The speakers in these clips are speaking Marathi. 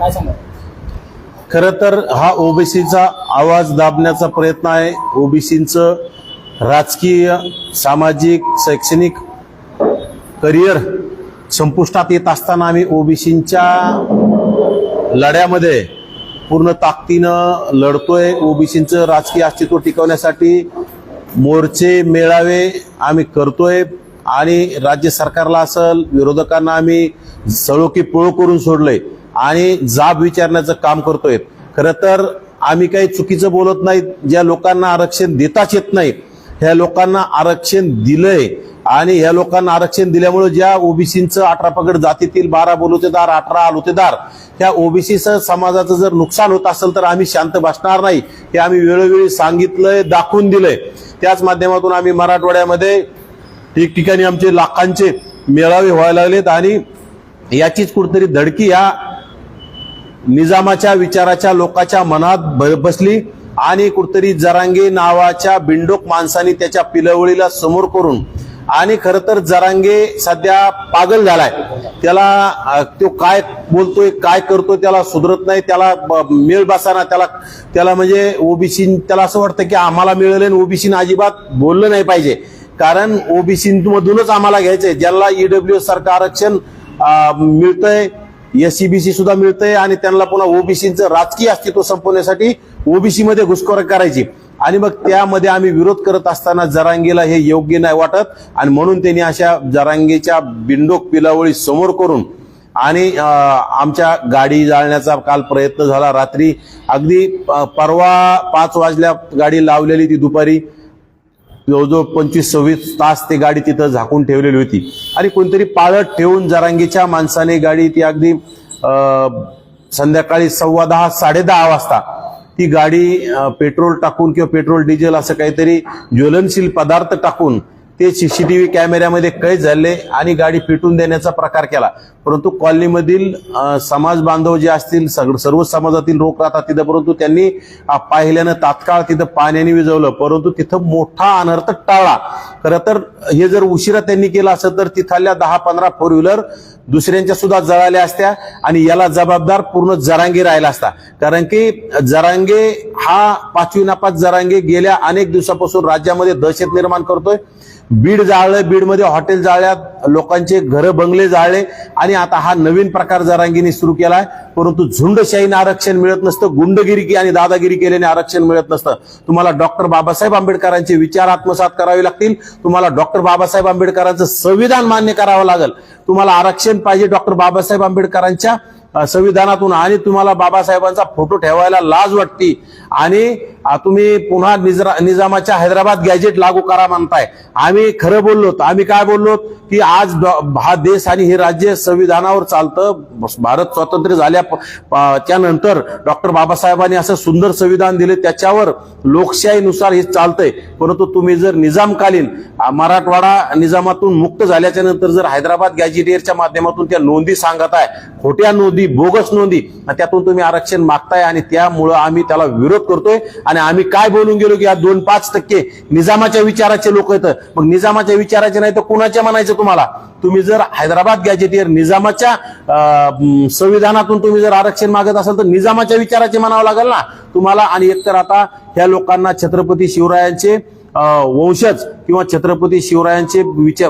काय सांगा? खरं तर हा ओबीसीचा आवाज दाबण्याचा प्रयत्न आहे. ओबीसींचं राजकीय, सामाजिक, शैक्षणिक करिअर संपुष्टात येत असताना आम्ही ओबीसींच्या लढ्यामध्ये पूर्ण ताकदीनं लढतोय. ओबीसींचं राजकीय अस्तित्व टिकवण्यासाठी मोर्चे, मेळावे आम्ही करतोय आणि राज्य सरकारला असेल, विरोधकांना आम्ही सळो की पळो करून सोडलंय आणि जाब विचारण्याचं काम करतोय. खरं तर आम्ही काही चुकीचं बोलत नाही. ज्या लोकांना आरक्षण देताच येत नाही ह्या लोकांना आरक्षण दिलंय आणि ह्या लोकांना आरक्षण दिल्यामुळे ज्या ओबीसींचं 18 पगड जातीतील 12 बलुतेदार, 18 अलुतेदार त्या ओबीसी समाजाचं जर नुकसान होत असेल तर आम्ही शांत बसणार नाही. हे आम्ही वेळोवेळी सांगितलंय, दाखवून दिलंय. त्याच माध्यमातून आम्ही मराठवाड्यामध्ये ठिकठिकाणी आमचे लाखांचे मेळावे व्हायला लागलेत आणि याचीच कुठेतरी धडकी या निजामाच्या विचाराच्या लोकांच्या मनात बसली आणि कुठेतरी जरांगे नावाच्या बिंडोक माणसाने त्याच्या पिलवळीला समोर करून आणि खरं तर जरांगे सध्या पागल झालाय. त्याला तो काय बोलतोय, काय करतोय त्याला सुधरत नाही. त्याला मेळ बसाना, त्याला म्हणजे ओबीसी त्याला असं वाटतं की आम्हाला मिळालं आणि ओबीसीने अजिबात बोललं नाही पाहिजे, कारण ओबीसीमधूनच आम्हाला घ्यायचंय. ज्याला ईडब्ल्यूएस सारखं आरक्षण मिळतंय, एससीबीसी सुद्धा मिळतंय आणि त्यांना पुन्हा ओबीसीचं राजकीय अस्तित्व संपवण्यासाठी ओबीसी मध्ये घुसखोरी करायची आणि मग त्यामध्ये आम्ही विरोध करत असताना जरांगेला हे योग्य नाही वाटत आणि म्हणून त्यांनी अशा जरांगेच्या बिंडोक पिलावळी समोर करून आणि आमच्या गाडी जाळण्याचा काल प्रयत्न झाला. रात्री अगदी परवा 5 वाजल्या गाडी लावलेली ती दुपारी जवळजवळ 25-26 तास ती गाडी तिथं झाकून ठेवलेली होती आणि कोणतरी पाळत ठेवून जरांगीच्या माणसाने गाडी ती अगदी संध्याकाळी 10:15 10:30 वाजता ती गाडी पेट्रोल टाकून किंवा पेट्रोल डिझेल असं काहीतरी ज्वलनशील पदार्थ टाकून ते सीसीटीव्ही कॅमेऱ्यामध्ये कैद झाले आणि गाडी पेटून देण्याचा प्रकार केला. परंतु कॉलनीमधील समाज बांधव जे असतील सर्व समाजातील लोक राहतात तिथं, परंतु त्यांनी पाहिल्यानं तात्काळ तिथं पाण्याने विझवलं, परंतु तिथं मोठा अनर्थ टाळला. खरं तर हे जर उशिरा त्यांनी केलं असं तर तिथल्या 10-15 फोर व्हीलर दुसऱ्यांच्या सुद्धा जळाल्या असत्या आणि याला जबाबदार पूर्ण जरांगे राहिला असता. कारण की जरांगे हा 5वी नापास जरांगे गेल्या अनेक दिवसापासून राज्यामध्ये दहशत निर्माण करतोय. बीड जाळलं, बीडमध्ये हॉटेल जाळल्यात, लोकांचे घर बंगले जाळले आणि आता हा नवीन प्रकार जरांगीने सुरू केलाय. परंतु झुंडशाहीने आरक्षण मिळत नसतं, गुंडगिरी आणि दादागिरी केल्याने आरक्षण मिळत नसतं. तुम्हाला डॉक्टर बाबासाहेब आंबेडकरांचे विचार आत्मसात करावे लागतील. तुम्हाला डॉक्टर बाबासाहेब आंबेडकरांचं संविधान मान्य करावं लागेल. तुम्हाला आरक्षण पाहिजे डॉक्टर बाबासाहेब आंबेडकरांच्या संविधानातून आणि तुम्हाला बाबासाहेबांचा फोटो ठेवायला लाज वाटते आणि तुम्ही पुन्हा निजामाच्या हैदराबाद गॅजेट लागू करा म्हणताय. आम्ही खरं बोललो, आम्ही काय बोललो की आज हा देश आणि हे राज्य संविधानावर चालतं. भारत स्वतंत्र झाल्या त्यानंतर डॉक्टर बाबासाहेबांनी असं सुंदर संविधान दिले, त्याच्यावर लोकशाहीनुसार हे चालतंय. परंतु तुम्ही जर निजामकालीन मराठवाडा निजामातून मुक्त झाल्याच्या नंतर जर हैदराबाद गॅजेटियरच्या माध्यमातून त्या नोंदी सांगत आहे, खोट्या नोंदी, बोगस नोंदी, त्यातून तुम्ही आरक्षण मागताय आणि त्यामुळं आम्ही त्याला विरोध करतोय. आणि आम्ही काय बोलून गेलो की या 2-5% निजामाच्या विचाराचे लोक आहेत. मग निजामाच्या विचाराचे नाही तर कुणाच्या म्हणायचं तुम्हाला? तुम्ही जर हैदराबाद गॅजेटियर निजामाच्या संविधानातून तुम्ही जर आरक्षण मागत असाल तर निजामाच्या विचाराचे म्हणावं लागेल ना तुम्हाला. आणि एकतर आता ह्या लोकांना छत्रपती शिवरायांचे वंशज किंवा छत्रपती शिवरायांचे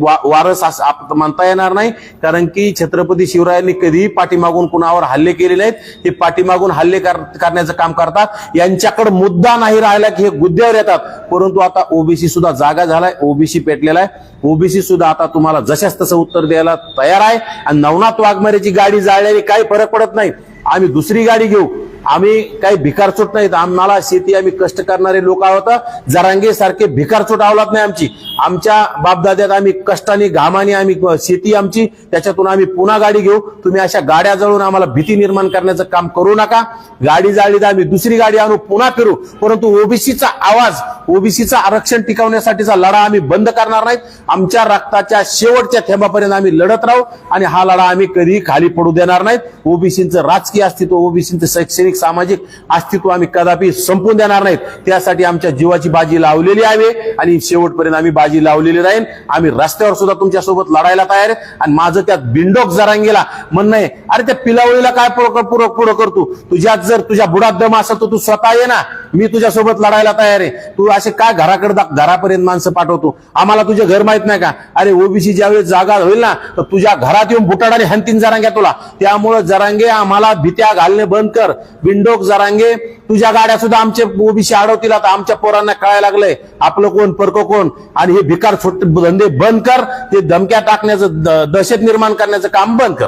वारस असं म्हणता येणार नाही, कारण की छत्रपती शिवरायांनी कधीही पाठीमागून कुणावर हल्ले केले नाहीत. हे पाठीमागून हल्ले करण्याचं काम करतात. यांच्याकडे मुद्दा नाही राहिला की हे गुद्द्यावर येतात. परंतु आता ओबीसी सुद्धा जागा झालाय, ओबीसी पेटलेला आहे. ओबीसी सुद्धा आता तुम्हाला जशाच तसं उत्तर द्यायला तयार आहे. आणि नवनाथ वाघमारेची गाडी जाळल्याने काही फरक पडत नाही. आम्ही दुसरी गाडी घेऊ. आम्ही काही भिकारचोट नाहीत. आम्हाला शेती, आम्ही कष्ट करणारे लोक आहोत. जरांगे सारखे भिकारचोट आवलात नाही आमची. आमच्या बापदाद्यात आम्ही कष्टाने घामाने आम्ही शेती आमची, त्याच्यातून आम्ही पुन्हा गाडी घेऊ. तुम्ही अशा गाड्या जळून आम्हाला भीती निर्माण करण्याचं काम करू नका. गाडी जाळली तर आम्ही दुसरी गाडी आणू, पुन्हा फिरू. परंतु ओबीसीचा आवाज, ओबीसीचं आरक्षण टिकवण्यासाठीचा लढा आम्ही बंद करणार नाहीत. आमच्या रक्ताच्या शेवटच्या थेंबापर्यंत आम्ही लढत राहू आणि हा लढा आम्ही कधीही खाली पडू देणार नाहीत. ओबीसीचं राजकीय अस्तित्व, ओबीसीचं शैक्षणिक धार्मिक सामाजिक अस्तित्व आम्ही कदापि संपून देणार नाहीत. त्यासाठी आमच्या जीवाची बाजी लावलेली आहे आणि शेवटपर्यंत आम्ही बाजी लावलेली राहील. आम्ही रस्त्यावर सुद्धा तुमच्यासोबत लढायला तयार आहे. आणि माझं त्यात बिंडोक जरांगेला म्हणणं आहे, अरे त्या पिलावळीला काय पुढं करतो, तुझ्यात जर तुझ्या बुडात दम असेल तर तू स्वतः ये ना, मी तुझ्यासोबत लढायला तयार आहे. तू असे काय घरापर्यंत माणसं पाठवतो, आम्हाला तुझे घर माहित नाही का? अरे ओबीसी ज्यावेळेस जागा होईल ना तर तुझ्या घरात येऊन बुटाडाने हंतीन जरांग्या तुला. त्यामुळे जरांगे आम्हाला भीत्या घालणे बंद कर. बिंडोक जरांगे, तुझ्या गाड्या सुद्धा आमचे ओबीसी अडवतील. आता आमच्या पोरांना कळायला लागलंय आपलं कोण परको कोण. आणि हे भिकार धंदे बंद कर. ते धमक्या टाकण्याचं दहशत निर्माण करण्याचं काम बंद कर.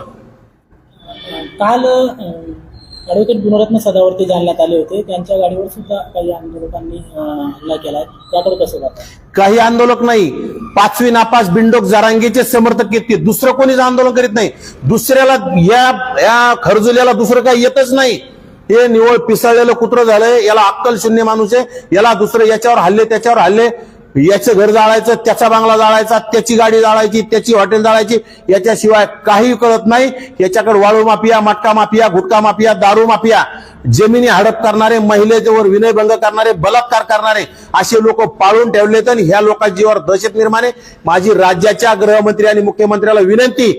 काल ॲडव्होकेट गुणरत्न सदावर्ते जालन्यात आले होते, त्यांच्या गाडीवर सुद्धा काही आंदोलकांनी हल्ला केलाय, त्याकडे कसं जातं? काही आंदोलक नाही, पाचवी नापास बिंडोक जरांगेचे समर्थक येते, दुसरं कोणीच आंदोलन करीत नाही. दुसऱ्याला या खरजुल्याला दुसरं काही येतच नाही. हे निवळ पिसळलेलं कुत्रं झालंय, याला अक्कल शून्य माणूस आहे. याला दुसरं याच्यावर हल्ले त्याच्यावर हल्ले, याचं घर जाळायचं, त्याचा बांगला जाळायचा, त्याची गाडी जाळायची, त्याची हॉटेल जाळायची, याच्याशिवाय काही कळत नाही. याच्याकडे वाळू माफिया, मटका माफिया, गुटखा माफिया, दारू माफिया, जमिनी हडप करणारे, महिलेवर विनयभंग करणारे, बलात्कार करणारे असे लोक पाळून ठेवलेत. आणि ह्या लोकांजीवर दहशत निर्माण आहे. माझी राज्याच्या गृहमंत्री आणि मुख्यमंत्र्याला विनंती,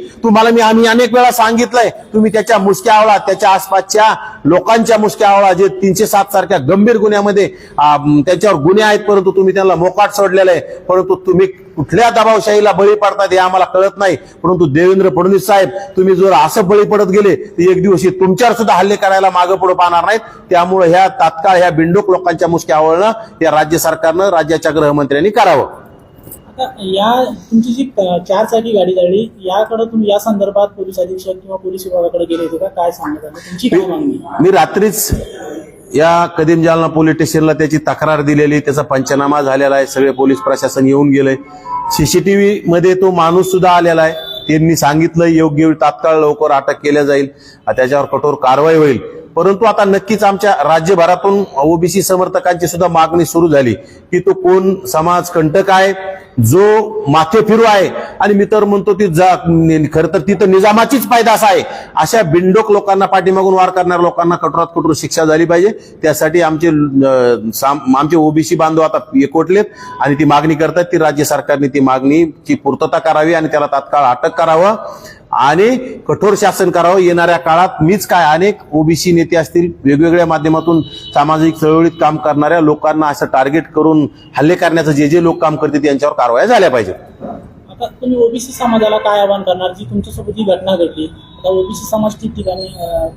आम्ही अनेक वेळा सांगितलंय, तुम्ही त्याच्या मुसक्या आवळा, त्याच्या आसपासच्या लोकांच्या मुसक्या आवळा, जे 307 सारख्या गंभीर गुन्ह्यामध्ये त्याच्यावर गुन्हे आहेत, परंतु तुम्ही त्यांना मोकाट सोडलेलं आहे. परंतु तुम्ही कुठल्या दबावशाहीला बळी पडतात हे आम्हाला कळत नाही. परंतु देवेंद्र फडणवीस साहेब, तुम्ही जर असं बळी पडत गेले तर एक दिवशी तुमच्यावर सुद्धा हल्ले करायला मागं पुढे पाहणार नाहीत. त्यामुळे ह्या तात्काळ ह्या बिंडोक लोकांच्या मुसक्या आवळणं या राज्य सरकारनं, राज्याच्या गृहमंत्र्यांनी करावं. आता या तुमची जी 4 चाकी गाडी जाळली, याकडे तुम्ही या संदर्भात पोलीस अधीक्षक किंवा पोलीस विभागाकडे गेले होते का? काय सांगत आले, तुमची काय मागणी? मी रात्रीच या कदीम जालना पोलीस स्टेशनला त्याची तक्रार दिलेली, त्याचा पंचनामा झालेला आहे, सगळे पोलीस प्रशासन येऊन गेलंय. सीसीटीव्ही मध्ये तो माणूस सुद्धा आलेला आहे. त्यांनी सांगितलं योग्य वेळी तात्काळ लवकर अटक केल्या जाईल, त्याच्यावर कठोर कारवाई होईल. परंतु आता नक्कीच आमच्या राज्यभरातून ओबीसी समर्थकांची सुद्धा मागणी सुरू झाली की तो कोण समाज कंटक आहे, जो माथे फिरू आहे. आणि मी तर म्हणतो ती खरं तर तिथं निजामाचीच पैदास आहे. अशा बिंडोक लोकांना, पाठीमागून वार करणाऱ्या लोकांना कठोरात कठोर शिक्षा झाली पाहिजे. त्यासाठी आमचे ओबीसी बांधव आता एकवटलेत आणि ती मागणी करतात. ती राज्य सरकारने ती मागणीची पूर्तता करावी आणि त्याला तात्काळ अटक करावं आणि कठोर शासन करावं. येणाऱ्या काळात मीच काय, अनेक ओबीसी नेते असतील, वेगवेगळ्या माध्यमातून सामाजिक चळवळीत काम करणाऱ्या लोकांना असं टार्गेट करून हल्ले करण्याचं जे लोक काम करतील त्यांच्यावर कारवाया झाल्या पाहिजेत. आता तुम्ही ओबीसी समाजाला काय आवाहन करणार, जी तुमच्यासोबत ही घटना घडली, आता ओबीसी समाज ठिकठिकाणी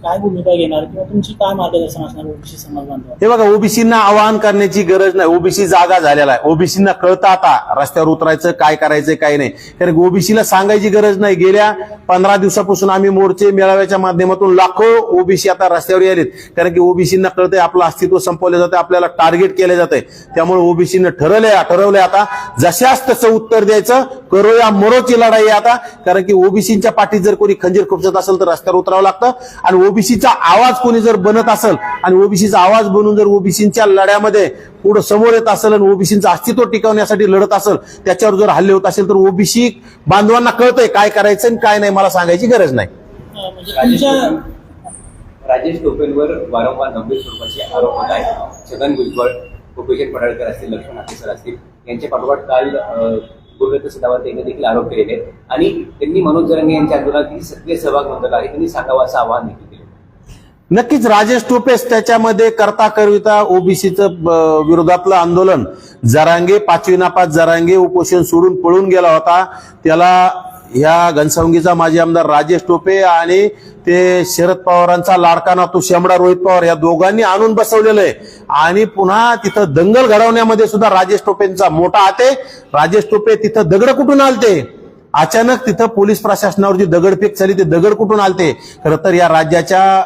काय भूमिका घेणार किंवा तुमची काय मार्गदर्शन असणार ओबीसी समाज बांधव? हे बघा, ओबीसींना आवाहन करण्याची गरज नाही. ओबीसी जागा झालेला आहे. ओबीसींना कळतं आता रस्त्यावर उतरायचं, काय करायचं काय नाही. कारण ओबीसीला सांगायची गरज नाही. गेल्या 15 दिवसापासून आम्ही मोर्चे मेळाव्याच्या माध्यमातून लाखो ओबीसी आता रस्त्यावर यायलेत. कारण की ओबीसींना कळतंय आपलं अस्तित्व संपवलं जातं, आपल्याला टार्गेट केलं जातंय. त्यामुळे ओबीसीनं ठरवलंय आता जशाच तसं उत्तर द्यायचं, करूया मरोची लढाई आता. कारण की ओबीसींच्या पाठीत जर कोणी खंजीर खुपसत असेल तर रस्त्यावर उतरावं लागतं. आणि ओबीसीचा आवाज कोणी जर बनत असेल आणि ओबीसीचा आवाज बनून जर ओबीसींच्या लढ्यामध्ये पुढे समोर येत असेल आणि ओबीसींचं अस्तित्व टिकवण्यासाठी लढत असेल, त्याच्यावर जर हल्ले होत असेल तर ओबीसी बांधवांना कळतंय काय करायचं आणि काय नाही. मला सांगायची गरज नाही. राजेश टोपेंवर वारंवार गंभीर स्वरूपाचे आरोप होत आहेत. छगन भुजबळ, भूपेश पडळकर असतील, लक्ष्मण हाकेसर असतील, यांच्या पाठोपाठ काल गुणरत्न सदावर्ते यांनी देखील आरोप केलेले आहेत आणि त्यांनी मनोज जरांगे यांच्या आंदोलनात सक्रिय सहभाग नोंदवला आहे. त्यांनी सांगावं असं आवाहन देखील केलं. नक्कीच राजेश टोपेस त्याच्यामध्ये करता करविता ओबीसीचं विरोधातलं आंदोलन, जरांगे, 5वी नापास जरांगे उपोषण सोडून पळून गेला होता. त्याला ह्या घनसावंगीचा माजी आमदार राजेश टोपे आणि ते शरद पवारांचा लाडका नातू शेंबडा रोहित पवार या दोघांनी आणून बसवलेलं आहे. आणि पुन्हा तिथं दंगल घडवण्यामध्ये सुद्धा राजेश टोपेंचा मोठा हात आहे. राजेश टोपे तिथं दगड कुठून आलते, अचानक तिथं पोलीस प्रशासनावर जी दगडफेक झाली ते दगड कुठून आलते. खरं तर या राज्याच्या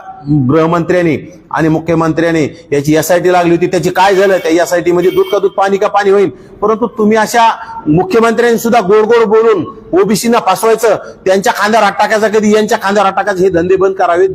गृहमंत्र्यांनी आणि मुख्यमंत्र्यांनी याची एसआयटी लागली होती. त्याची काय झालं, त्या एसआयटी मध्ये दूध का दूध पाणी का पाणी होईल. परंतु तुम्ही अशा मुख्यमंत्र्यांनी सुद्धा गोड गोड बोलून ओबीसीना फसवायचं, त्यांच्या खांद्यावर हात टाकायचा, कधी यांच्या खांद्यावर हात टाकायचं, हे धंदे बंद करावेत.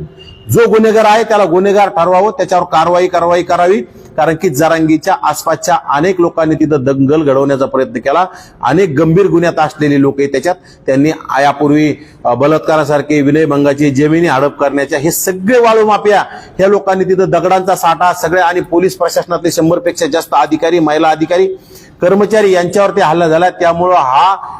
जो गुन्हेगार आहे त्याला गुन्हेगार ठरवावं, त्याच्यावर कारवाई करावी. कारण की जरांगीच्या आसपासच्या अनेक लोकांनी तिथं दंगल घडवण्याचा प्रयत्न केला. अनेक गंभीर गुन्ह्यात असलेले लोक आहेत त्याच्यात. त्यांनी यापूर्वी बलात्कारासारखे, विनयभंगाची, जमिनी हडप करण्याच्या, हे सगळे वाळू माफिया ह्या लोकांनी तिथं दगडांचा साठा सगळे, आणि पोलीस प्रशासनातले 100 पेक्षा जास्त अधिकारी, महिला अधिकारी, कर्मचारी यांच्यावरती हल्ला झाला. त्यामुळं हा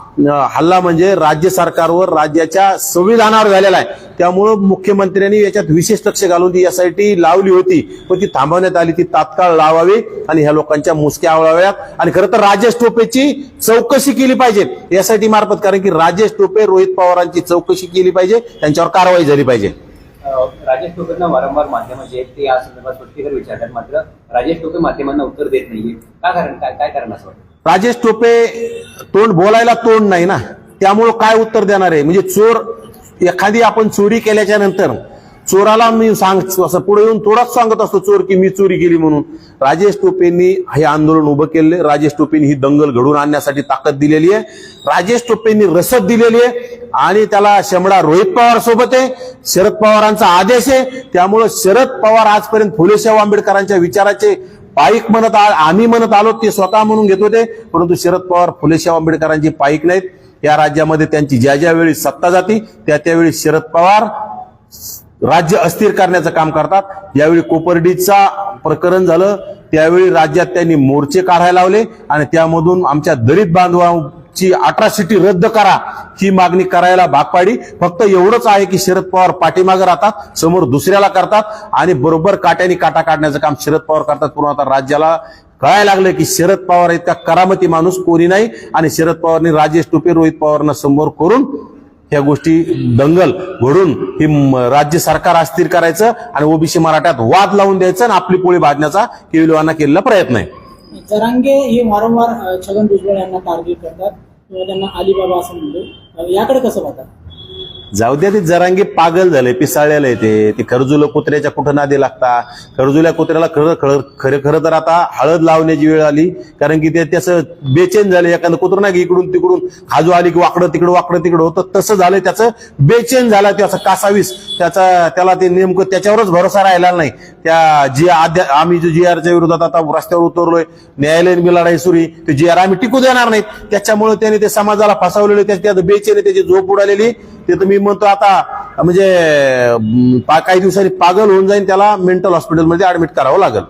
हल्ला म्हणजे राज्य सरकारवर, राज्याच्या संविधानावर झालेला आहे. त्यामुळं मुख्यमंत्र्यांनी याच्यात विशेष लक्ष घालून ती एसआयटी लावली होती, पण ती थांबवण्यात आली. ती तात्काळ लावावी आणि ह्या लोकांच्या मुसक्या आवळाव्यात. आणि खरं तर राजेश टोपेची चौकशी केली पाहिजे एसआयटी मार्फत, कारण की राजेश टोपे, रोहित पवारांची चौकशी केली पाहिजे, त्यांच्यावर कारवाई झाली पाहिजे. राजेश टोपेंना वारंवार माध्यम जे आहेत ते या संदर्भात स्पष्टीकरण विचारतात, मात्र राजेश टोपे माध्यमांना उत्तर देत नाहीये. का कारण, काय कारण असं वाटतं? राजेश टोपे बोलायला तोंड नाही ना, त्यामुळं काय उत्तर देणार आहे? म्हणजे चोर, एखादी आपण चोरी केल्याच्या नंतर चोराला मी असं पुढे येऊन थोडाच सांगत असतो चोर की मी चोरी केली म्हणून. राजेश टोपेंनी हे आंदोलन उभं केले, राजेश टोपेंनी ही दंगल घडवून आणण्यासाठी ताकद दिलेली आहे, राजेश टोपेंनी रसद दिलेली आहे, आणि त्याला शमडा रोहित पवार सोबत आहे, शरद पवारांचा आदेश आहे. त्यामुळं शरद पवार आजपर्यंत फुलेशाह आंबेडकरांच्या विचाराचे पाईक आम्ही म्हणत आलो, ते स्वतः म्हणून घेत होते, परंतु शरद पवार फुलेशाह आंबेडकरांची पाईक नाहीत. या राज्यामध्ये त्यांची ज्या वेळी सत्ता जाती त्यावेळी शरद पवार राज्य अस्थिर करण्याचं काम करतात. यावेळी कोपर्डीचा प्रकरण झालं त्यावेळी राज्यात त्यांनी मोर्चे काढायला लावले, आणि त्यामधून आमच्या दलित बांधवांची अट्रॉसिटी रद्द करा ही मागणी करायला भाग पाडली. फक्त एवढंच आहे की शरद पवार पाठीमागे राहतात, समोर दुसऱ्याला करतात, आणि बरोबर काट्याने काटा काढण्याचं काम शरद पवार करतात. पूर्ण आता राज्याला कळायला लागलं की शरद पवार इतका करामती माणूस कोणी नाही, आणि शरद पवारने राजेश टोपे, रोहित पवारांना समोर करून ह्या गोष्टी दंगल घडून ही राज्य सरकार अस्थिर करायचं आणि ओबीसी मराठ्यात वाद लावून द्यायचं आणि आपली पोळी भाजण्याचा केविलवाना केलेला प्रयत्न आहे. जरांगे हे वारंवार छगन भुजबळ यांना टार्गेट करतात किंवा त्यांना अलिबाबा असं म्हणतो, याकडे कसं पाहतात? जाऊ द्या, ते जरांगे पागल झाले, पिसाळलेलं आहे ते खरजुलं कुत्र्याच्या कुठं नादी लागता. खरजुल्या कुत्र्याला खरं तर आता हळद लावण्याची वेळ आली, कारण की ते त्याचं बेचैन झालं. एखादं कुत्र नाही इकडून तिकडून खाजू आली की वाकडं तिकडं होतं, तसं झालं. त्याचं बेचैन झालं, त्याचं कासावीस, त्याला ते नेमकं त्याच्यावरच भरोसा राहिला नाही. आम्ही जो GRच्या विरोधात आता रस्त्यावर उतरलोय, न्यायालयीन बी लढाई सुरू, ते GR आम्ही टिकू देणार नाहीत. त्याच्यामुळे त्याने ते समाजाला फसवलेले, त्यात बेचैन, त्याची झोप उडालेली. ते तर मी म्हणतो आता म्हणजे काही दिवसांनी पागल होऊन जाईल, त्याला मेंटल हॉस्पिटलमध्ये ऍडमिट करावं लागेल.